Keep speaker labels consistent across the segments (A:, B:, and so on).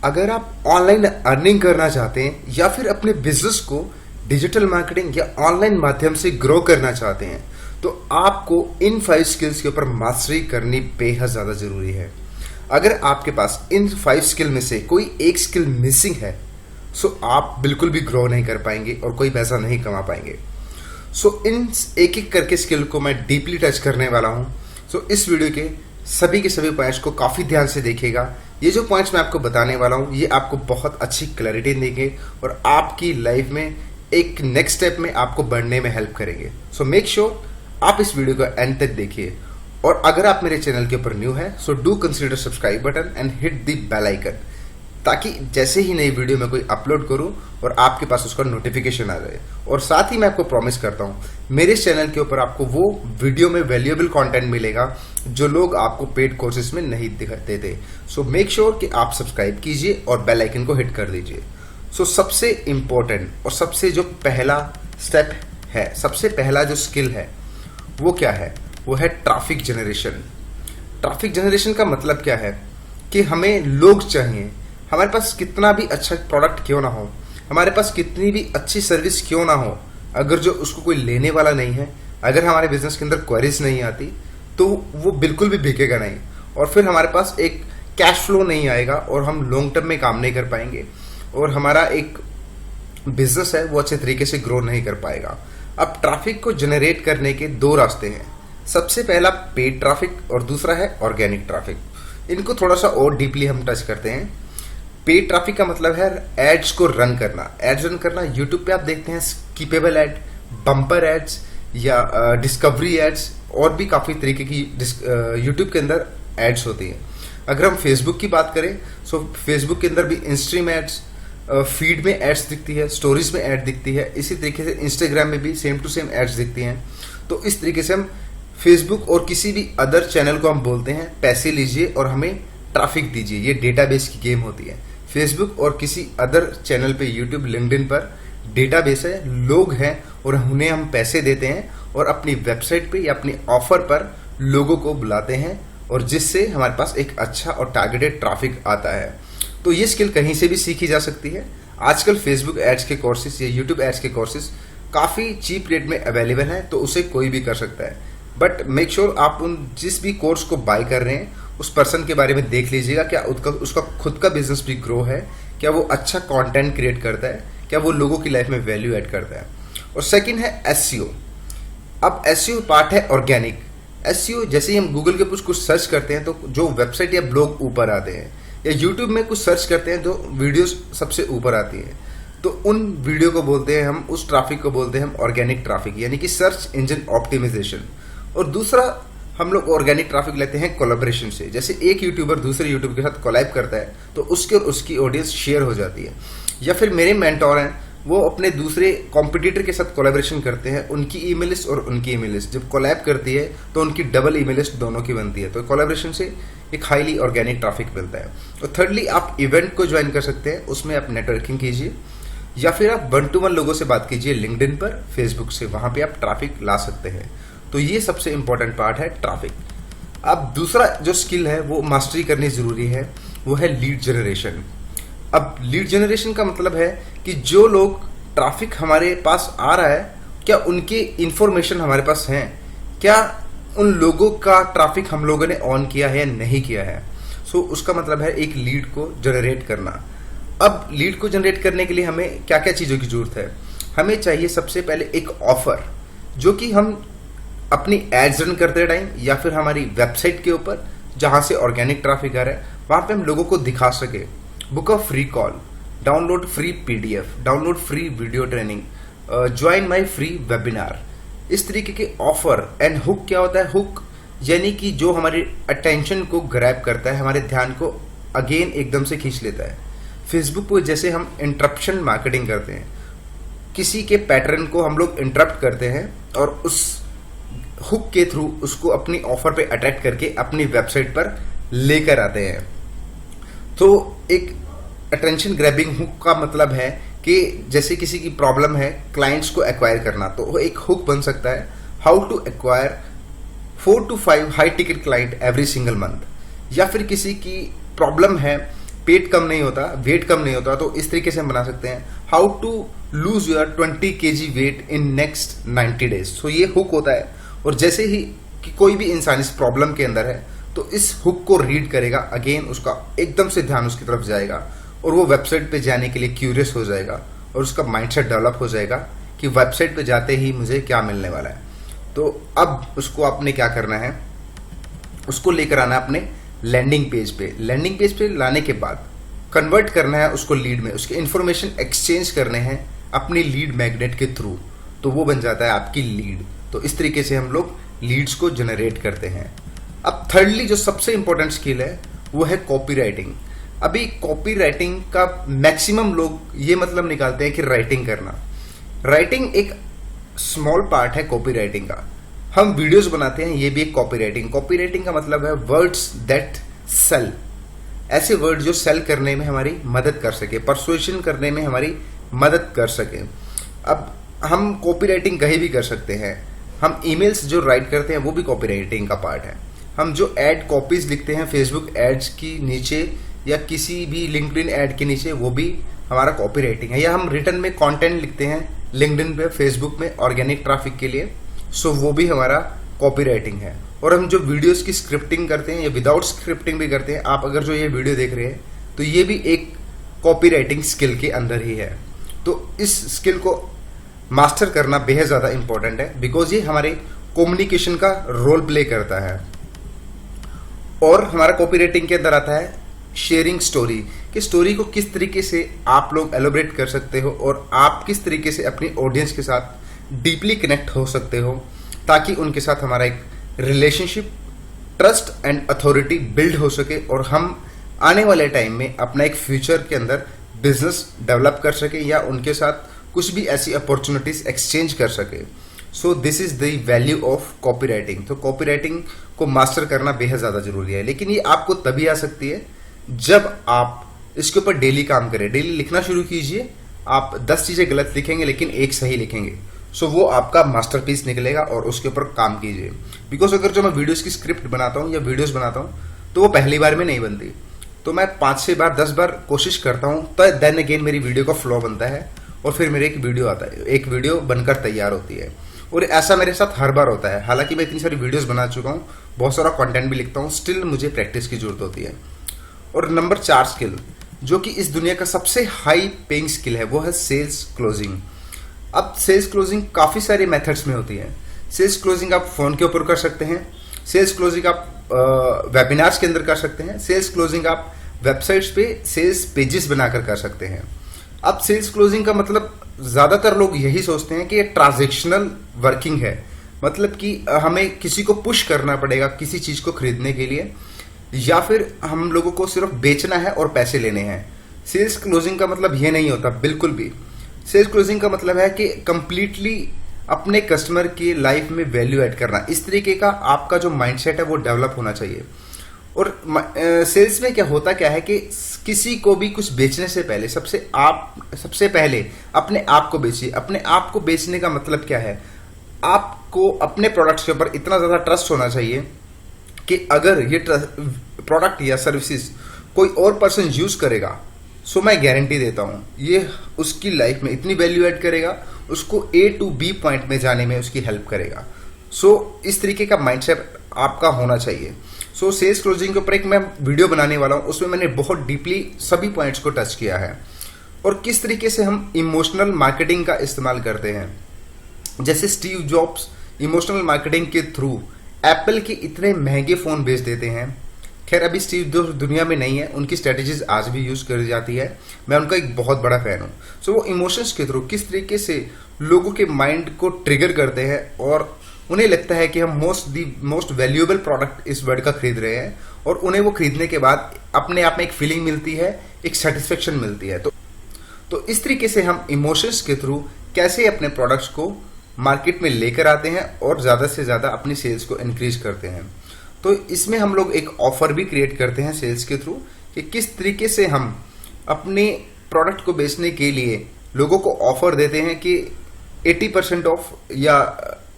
A: अगर आप online earning करना चाहते हैं या फिर अपने बिजनेस को डिजिटल मार्केटिंग या ऑनलाइन माध्यम से ग्रो करना चाहते हैं तो आपको इन 5 स्किल्स के ऊपर मास्टरी करनी बेहद ज़्यादा ज़रूरी है। अगर आपके पास इन 5 स्किल में से कोई एक स्किल मिसिंग है सो आप बिल्कुल भी ग्रो नहीं कर पाएंगे और कोई पैसा नहीं कमा पाएंगे। सो इन एक एक करके स्किल को मैं डीपली टच करने वाला हूँ। सो इस वीडियो के सभी पॉइंट्स को काफ़ी ध्यान से देखिएगा। ये जो पॉइंट्स मैं आपको बताने वाला हूँ ये आपको बहुत अच्छी क्लैरिटी देंगे और आपकी लाइफ में एक नेक्स्ट स्टेप में आपको बढ़ने में हेल्प करेंगे। सो मेक श्योर आप इस वीडियो को एंड तक देखिए। और अगर आप मेरे चैनल के ऊपर न्यू है so do consider subscribe button and hit the bell icon, ताकि जैसे ही नई वीडियो में कोई अपलोड करूं और आपके पास उसका नोटिफिकेशन आ जाए। और साथ ही मैं आपको प्रॉमिस करता हूं मेरे चैनल के ऊपर आपको वो वीडियो में वैल्यूएबल कंटेंट मिलेगा जो लोग आपको पेड कोर्सेज में नहीं दिखाते थे। सो मेक श्योर कि आप सब्सक्राइब कीजिए और बेल आइकन को हिट कर दीजिए। सो सबसे इम्पोर्टेंट और सबसे जो पहला स्टेप है, सबसे पहला जो स्किल है वो क्या है? वो है ट्रैफिक जनरेशन। ट्रैफिक जनरेशन का मतलब क्या है कि हमें लोग चाहिए। हमारे पास कितना भी अच्छा प्रोडक्ट क्यों ना हो, हमारे पास कितनी भी अच्छी सर्विस क्यों ना हो, अगर जो उसको कोई लेने वाला नहीं है, अगर हमारे बिजनेस के अंदर क्वेरीज नहीं आती तो वो बिल्कुल भी बिकेगा नहीं और फिर हमारे पास एक कैश फ्लो नहीं आएगा और हम लॉन्ग टर्म में काम नहीं कर पाएंगे और हमारा एक बिजनेस है वो अच्छे तरीके से ग्रो नहीं कर पाएगा। अब ट्रैफिक को जनरेट करने के 2 रास्ते हैं। सबसे पहला पेड ट्रैफिक और दूसरा है ऑर्गेनिक ट्रैफिक। इनको थोड़ा सा और डीपली हम टच करते हैं। पेड ट्रैफिक का मतलब है एड्स को रन करना। एड्स रन करना यूट्यूब पे आप देखते हैं स्किपेबल एड, बम्पर एड्स या डिस्कवरी एड्स और भी काफ़ी तरीके की यूट्यूब के अंदर एड्स होती हैं। अगर हम फेसबुक की बात करें सो फेसबुक के अंदर भी इंस्ट्रीम एड्स, फीड में एड्स दिखती है, स्टोरीज में एड दिखती है। इसी तरीके से इंस्टाग्राम में भी सेम टू सेम एड्स दिखती हैं। तो इस तरीके से हम फेसबुक और किसी भी अदर चैनल को हम बोलते हैं पैसे लीजिए और हमें ट्रैफिक दीजिए। ये डेटाबेस की गेम होती है। फेसबुक और किसी अदर चैनल पे, यूट्यूब, लिंक्डइन पर डेटाबेस है, लोग हैं और उन्हें हम पैसे देते हैं और अपनी वेबसाइट पे या अपनी ऑफर पर लोगों को बुलाते हैं और जिससे हमारे पास एक अच्छा और टारगेटेड ट्रैफिक आता है। तो ये स्किल कहीं से भी सीखी जा सकती है। आजकल फेसबुक एड्स के कोर्सेज या यूट्यूब एड्स के कोर्सेज काफ़ी चीप रेट में अवेलेबल हैं, तो उसे कोई भी कर सकता है। बट मेक श्योर आप उन जिस भी कोर्स को बाय कर रहे हैं उस पर्सन के बारे में देख लीजिएगा, क्या उसका खुद का बिजनेस भी ग्रो है, क्या वो अच्छा कंटेंट क्रिएट करता है, क्या वो लोगों की लाइफ में वैल्यू ऐड करता है। और सेकंड है एसईओ। अब एसईओ पार्ट है ऑर्गेनिक। एसईओ जैसे ही हम गूगल के कुछ सर्च करते हैं तो जो वेबसाइट या ब्लॉग ऊपर आते हैं, या यूट्यूब में कुछ सर्च करते हैं जो वीडियोस सबसे ऊपर आती है, तो उन वीडियो को बोलते हैं हम, उस ट्रैफिक को बोलते हैं हम ऑर्गेनिक ट्रैफिक, यानी कि सर्च इंजन ऑप्टिमाइजेशन। और दूसरा हम लोग ऑर्गेनिक ट्रैफिक लेते हैं कोलैबोरेशन से। जैसे एक यूट्यूबर दूसरे यूट्यूबर के साथ कोलैब करता है तो उसके और उसकी ऑडियंस शेयर हो जाती है। या फिर मेरे मेंटोर हैं वो अपने दूसरे कॉम्पिटिटर के साथ कोलैबोरेशन करते हैं, उनकी ईमेल लिस्ट और उनकी ईमेल लिस्ट जब कोलैब करती है तो उनकी डबल ईमेल लिस्ट दोनों की बनती है। तो कोलैबोरेशन से एक हाईली ऑर्गेनिक ट्रैफिक मिलता है। और थर्डली आप इवेंट को ज्वाइन कर सकते हैं, उसमें आप नेटवर्किंग कीजिए या फिर आप 1 to 1 लोगों से बात कीजिए लिंक्डइन पर, फेसबुक से, वहाँ पे आप ट्रैफिक ला सकते हैं। तो ये सबसे इंपॉर्टेंट पार्ट है ट्रैफिक। अब दूसरा जो स्किल है वो मास्टरी करनी जरूरी है, वो है लीड जनरेशन। अब लीड जनरेशन का मतलब है कि जो लोग ट्रैफिक हमारे पास आ रहा है क्या उनके इंफॉर्मेशन हमारे पास हैं, क्या उन लोगों का ट्रैफिक हम लोगों ने ऑन किया है या नहीं किया है। सो उसका मतलब है एक लीड को जनरेट करना। अब लीड को जनरेट करने के लिए हमें क्या क्या चीज़ों की जरूरत है? हमें चाहिए सबसे पहले एक ऑफर, जो कि हम अपनी एड्स रन करते टाइम या फिर हमारी वेबसाइट के ऊपर जहाँ से ऑर्गेनिक ट्रैफिक आ रहा है वहाँ पे हम लोगों को दिखा सके। Book a free call, download free PDF, download free video training, join my free webinar. इस तरीके के ऑफर एंड हुक। क्या होता है हुक? यानी कि जो हमारी अटेंशन को ग्रैब करता है, हमारे ध्यान को अगेन एकदम से खींच लेता है। फेसबुक पर जैसे हम इंटरप्शन मार्केटिंग करते हैं, किसी के पैटर्न को हम लोग इंटरप्ट करते हैं और उस हुक के थ्रू उसको अपनी ऑफर पे अट्रैक्ट करके अपनी वेबसाइट पर लेकर आते हैं। तो एक अटेंशन ग्रैबिंग हुक का मतलब है कि जैसे किसी की प्रॉब्लम है क्लाइंट्स को एक्वायर करना, तो वो एक हुक बन सकता है, how to acquire 4 to 5 high ticket client every single month. या फिर किसी की प्रॉब्लम है पेट कम नहीं होता, वेट कम नहीं होता, तो इस तरीके से हम बना सकते हैं how to lose your 20 kg weight in next 90 days. So ये हुक होता है, और जैसे ही कि कोई भी इंसान इस प्रॉब्लम के अंदर है तो इस हुक को रीड करेगा, अगेन उसका एकदम से ध्यान उसकी तरफ जाएगा और वो वेबसाइट पे जाने के लिए क्यूरियस हो जाएगा और उसका माइंडसेट डेवलप हो जाएगा कि वेबसाइट पे जाते ही मुझे क्या मिलने वाला है। तो अब उसको आपने क्या करना है, उसको लेकर आना है अपने लैंडिंग पेज पे। लैंडिंग पेज पे लाने के बाद कन्वर्ट करना है उसको लीड में, उसके इंफॉर्मेशन एक्सचेंज करने हैं अपनी लीड मैग्नेट के थ्रू, तो वो बन जाता है आपकी लीड। तो इस तरीके से हम लोग लीड्स को जनरेट करते हैं। अब थर्डली जो सबसे इंपॉर्टेंट स्किल है वो है कॉपी राइटिंग। अभी कॉपी राइटिंग का मैक्सिमम लोग ये मतलब निकालते हैं कि राइटिंग करना। राइटिंग एक स्मॉल पार्ट है कॉपी राइटिंग का। हम वीडियोस बनाते हैं, ये भी एक कॉपी राइटिंग। कॉपी राइटिंग का मतलब है वर्ड्स दैट सेल, ऐसे वर्ड जो सेल करने में हमारी मदद कर सके, परसुएशन करने में हमारी मदद कर सके। अब हम कॉपी राइटिंग कहीं भी कर सकते हैं। हम ईमेल्स जो राइट करते हैं वो भी कॉपी राइटिंग का पार्ट है। हम जो एड कॉपीज लिखते हैं फेसबुक एड्स की नीचे या किसी भी लिंक्डइन एड के नीचे, वो भी हमारा कॉपी राइटिंग है। या हम रिटर्न में कंटेंट लिखते हैं लिंक्डइन पे, फेसबुक में ऑर्गेनिक ट्रैफिक के लिए, सो वो भी हमारा कॉपी राइटिंग है। और हम जो वीडियोस की स्क्रिप्टिंग करते हैं या विदाउट स्क्रिप्टिंग भी करते हैं, आप अगर जो ये वीडियो देख रहे हैं तो ये भी एक कॉपी राइटिंग स्किल के अंदर ही है। तो इस स्किल को मास्टर करना बेहद ज़्यादा इंपॉर्टेंट है, बिकॉज ये हमारे कम्युनिकेशन का रोल प्ले करता है। और हमारा कॉपी राइटिंग के अंदर आता है शेयरिंग स्टोरी, कि स्टोरी को किस तरीके से आप लोग एलोबरेट कर सकते हो और आप किस तरीके से अपनी ऑडियंस के साथ डीपली कनेक्ट हो सकते हो, ताकि उनके साथ हमारा एक relationship, trust and authority build हो सके और हम आने वाले टाइम में अपना एक फ्यूचर के अंदर बिजनेस डेवलप कर सके या उनके साथ कुछ भी ऐसी अपॉर्चुनिटीज एक्सचेंज कर सके। So this is the value of copy writing. तो कॉपी राइटिंग को मास्टर करना बेहद ज़्यादा जरूरी है, लेकिन ये आपको तभी आ सकती है जब आप इसके ऊपर डेली काम करें। डेली लिखना शुरू कीजिए। आप 10 चीज़ें गलत लिखेंगे लेकिन एक सही लिखेंगे, सो वो आपका मास्टरपीस निकलेगा और उसके ऊपर काम कीजिए। बिकॉज अगर जो मैं वीडियोस की स्क्रिप्ट बनाता हूँ या वीडियोस बनाता हूँ तो वो पहली बार में नहीं बनती, तो मैं 5-6 बार 10 बार कोशिश करता हूँ, तो देन अगेन मेरी वीडियो का फ्लो बनता है और फिर मेरे एक वीडियो आता है, एक वीडियो बनकर तैयार होती है। और ऐसा मेरे साथ हर बार होता है। हालांकि मैं इतनी सारी वीडियोस बना चुका हूँ, बहुत सारा कंटेंट भी लिखता हूँ, स्टिल मुझे प्रैक्टिस की जरूरत होती है। और नंबर 4 स्किल, जो कि इस दुनिया का सबसे हाई पेइंग स्किल है, वो है सेल्स क्लोजिंग। अब सेल्स क्लोजिंग काफ़ी सारे मेथड्स में होती है। सेल्स क्लोजिंग आप फ़ोन के ऊपर कर सकते हैं, सेल्स क्लोजिंग आप वेबिनार्स के अंदर कर सकते हैं, सेल्स क्लोजिंग आप वेबसाइट्स पे सेल्स पेजेस बनाकर कर सकते हैं। अब सेल्स क्लोजिंग का मतलब ज़्यादातर लोग यही सोचते हैं कि ये ट्रांजैक्शनल वर्किंग है, मतलब कि हमें किसी को पुश करना पड़ेगा किसी चीज़ को खरीदने के लिए, या फिर हम लोगों को सिर्फ बेचना है और पैसे लेने हैं। सेल्स क्लोजिंग का मतलब ये नहीं होता बिल्कुल भी। सेल्स क्लोजिंग का मतलब है कि कंप्लीटली अपने कस्टमर की लाइफ में वैल्यू ऐड करना। इस तरीके का आपका जो माइंडसेट है वो डेवलप होना चाहिए। और सेल्स में क्या होता क्या है कि किसी को भी कुछ बेचने से पहले सबसे पहले अपने आप को बेचिए। अपने आप को बेचने का मतलब क्या है, आपको अपने प्रोडक्ट्स के ऊपर इतना ज़्यादा ट्रस्ट होना चाहिए कि अगर ये प्रोडक्ट या सर्विसेज कोई और पर्सन यूज करेगा, सो मैं गारंटी देता हूँ ये उसकी लाइफ में इतनी वैल्यू ऐड करेगा, उसको A to B पॉइंट में जाने में उसकी हेल्प करेगा। सो इस तरीके का माइंडसेट आपका होना चाहिए। सो सेल्स क्लोजिंग के ऊपर एक मैं वीडियो बनाने वाला हूँ, उसमें मैंने बहुत डीपली सभी पॉइंट्स को टच किया है और किस तरीके से हम इमोशनल मार्केटिंग का इस्तेमाल करते हैं। जैसे स्टीव जॉब्स इमोशनल मार्केटिंग के थ्रू एप्पल के इतने महंगे फ़ोन बेच देते हैं। खैर अभी स्टीव जॉब्स दुनिया में नहीं है, उनकी स्ट्रेटेजीज आज भी यूज़ करी जाती है, मैं उनका एक बहुत बड़ा फ़ैन हूँ। सो वो इमोशंस के थ्रू किस तरीके से लोगों के माइंड को ट्रिगर करते हैं और उन्हें लगता है कि हम मोस्ट वैल्यूएबल प्रोडक्ट इस वर्ल्ड का खरीद रहे हैं, और उन्हें वो खरीदने के बाद अपने आप में एक फीलिंग मिलती है, एक सेटिस्फेक्शन मिलती है। तो इस तरीके से हम इमोशंस के थ्रू कैसे अपने प्रोडक्ट्स को मार्केट में लेकर आते हैं और ज़्यादा से ज़्यादा अपनी सेल्स को इंक्रीज करते हैं। तो इसमें हम लोग एक ऑफर भी क्रिएट करते हैं सेल्स के थ्रू कि किस तरीके से हम अपने प्रोडक्ट को बेचने के लिए लोगों को ऑफर देते हैं कि 80% ऑफ या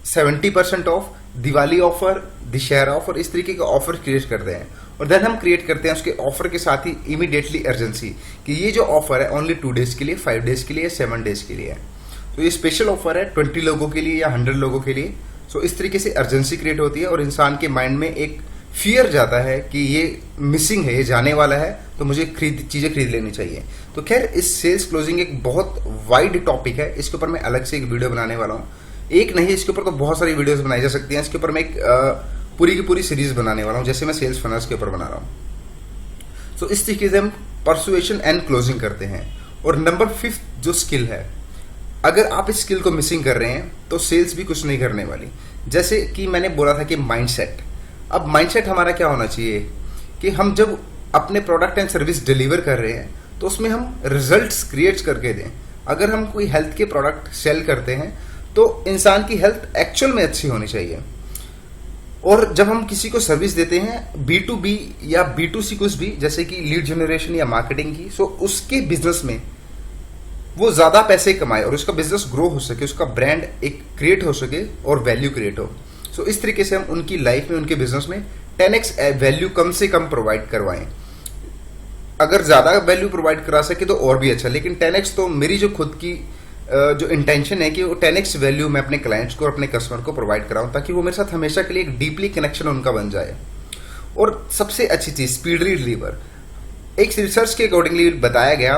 A: 70% of, Diwali offer, Dussehra offer, इस तरीके का ऑफर क्रिएट करते हैं और देन हम क्रिएट करते हैं उसके ऑफर के साथ ही इमीडिएटली अर्जेंसी कि ये जो ऑफर है ओनली 2 डेज के लिए, 5 डेज के लिए, 7 डेज के लिए है। तो ये स्पेशल ऑफर है 20 लोगों के लिए या 100 लोगों के लिए। सो इस तरीके से अर्जेंसी क्रिएट होती है और इंसान के माइंड में एक फियर जाता है कि ये मिसिंग है, ये जाने वाला है, तो मुझे चीजें खरीद लेनी चाहिए। तो खैर, इस सेल्स क्लोजिंग एक बहुत वाइड टॉपिक है, इसके ऊपर मैं अलग से एक वीडियो बनाने वाला हूँ। एक नहीं, इसके ऊपर तो बहुत सारी वीडियोस बनाई जा सकती हैं। इसके ऊपर मैं एक पूरी की पूरी सीरीज बनाने वाला हूँ, जैसे मैं सेल्स फनल्स के ऊपर बना रहा हूँ। सो इस तरीके से हम परसुएशन एंड क्लोजिंग करते हैं। और नंबर 5 जो स्किल है, अगर आप इस स्किल को मिसिंग कर रहे हैं तो सेल्स भी कुछ नहीं करने वाली। जैसे कि मैंने बोला था कि माइंडसेट। अब माइंडसेट हमारा क्या होना चाहिए कि हम जब अपने प्रोडक्ट एंड सर्विस डिलीवर कर रहे हैं तो उसमें हम रिजल्ट्स क्रिएट करके दें। अगर हम कोई हेल्थ के प्रोडक्ट सेल करते हैं तो इंसान की हेल्थ एक्चुअल में अच्छी होनी चाहिए। और जब हम किसी को सर्विस देते हैं B2B या B2C कुछ भी, जैसे कि लीड जनरेशन या मार्केटिंग की, सो उसके बिजनेस में वो ज्यादा पैसे कमाए और उसका बिजनेस ग्रो हो सके, उसका ब्रांड एक क्रिएट हो सके और वैल्यू क्रिएट हो। सो इस तरीके से हम उनकी लाइफ में, उनके बिजनेस में 10x वैल्यू कम से कम प्रोवाइड करवाएं। अगर ज्यादा वैल्यू प्रोवाइड करा सके तो और भी अच्छा, लेकिन 10x तो मेरी जो खुद की जो इंटेंशन है कि वो 10x वैल्यू मैं अपने क्लाइंट्स को और अपने कस्टमर को प्रोवाइड कराऊं, ताकि वो मेरे साथ हमेशा के लिए एक डीपली कनेक्शन उनका बन जाए। और सबसे अच्छी चीज स्पीडली डिलीवर। एक रिसर्च के अकॉर्डिंगली बताया गया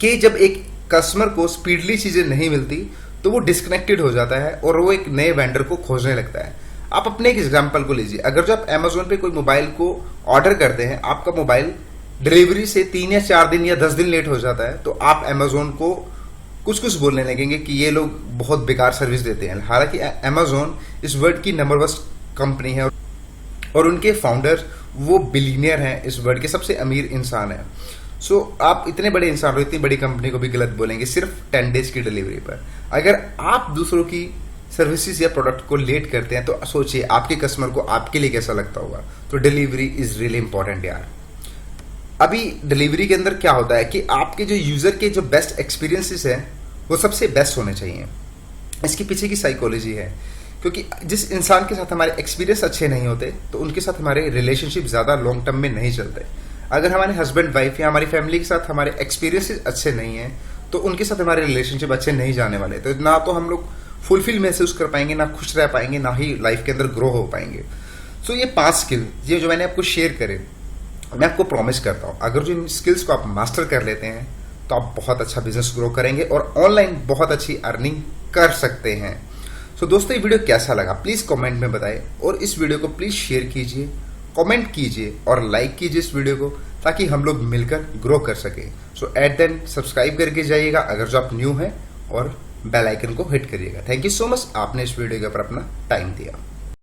A: कि जब एक कस्टमर को स्पीडली चीजें नहीं मिलती तो वो डिस्कनेक्टेड हो जाता है और वो एक नए वेंडर को खोजने लगता है। आप अपने एक एग्जांपल को लीजिए। अगर जो आप Amazon पे कोई मोबाइल को ऑर्डर करते हैं, आपका मोबाइल डिलीवरी से 3 या 4 दिन या 10 दिन लेट हो जाता है, तो आप Amazon को कुछ कुछ बोलने लगेंगे कि ये लोग बहुत बेकार सर्विस देते हैं। हालांकि Amazon इस वर्ल्ड की नंबर 1 कंपनी है और उनके फाउंडर वो बिलियनियर हैं, इस वर्ल्ड के सबसे अमीर इंसान है। सो आप इतने बड़े इंसान हो, इतनी बड़ी कंपनी को भी गलत बोलेंगे सिर्फ 10 डेज की डिलीवरी पर। अगर आप दूसरों की सर्विसेज या प्रोडक्ट को लेट करते हैं तो सोचिए आपके कस्टमर को आपके लिए कैसा लगता होगा। तो डिलीवरी इज रियली इंपॉर्टेंट यार। अभी डिलीवरी के अंदर क्या होता है कि आपके जो यूजर के जो बेस्ट एक्सपीरियंसेस है वो सबसे बेस्ट होने चाहिए। इसके पीछे की साइकोलॉजी है, क्योंकि जिस इंसान के साथ हमारे एक्सपीरियंस अच्छे नहीं होते तो उनके साथ हमारे रिलेशनशिप ज्यादा लॉन्ग टर्म में नहीं चलते। अगर हमारे हस्बैंड वाइफ या हमारी फैमिली के साथ हमारे एक्सपीरियंसेस अच्छे नहीं हैं तो उनके साथ हमारे रिलेशनशिप अच्छे नहीं जाने वाले। तो ना तो हम लोग फुलफिल महसूस कर पाएंगे, ना खुश रह पाएंगे, ना ही लाइफ के अंदर ग्रो हो पाएंगे। सो ये 5 स्किल ये जो मैंने आपको शेयर करे, मैं आपको प्रॉमिस करता हूँ अगर जो इन स्किल्स को आप मास्टर कर लेते हैं तो आप बहुत अच्छा बिजनेस ग्रो करेंगे और ऑनलाइन बहुत अच्छी अर्निंग कर सकते हैं। सो दोस्तों, ये वीडियो कैसा लगा प्लीज कमेंट में बताएं और इस वीडियो को प्लीज शेयर कीजिए, कमेंट कीजिए और लाइक कीजिए इस वीडियो को, ताकि हम लोग मिलकर ग्रो कर सके। सो एट देन सब्सक्राइब करके जाइएगा अगर जो आप न्यू हैं और बेल आइकन को हिट करिएगा। थैंक यू सो मच, आपने इस वीडियो के ऊपर अपना टाइम दिया।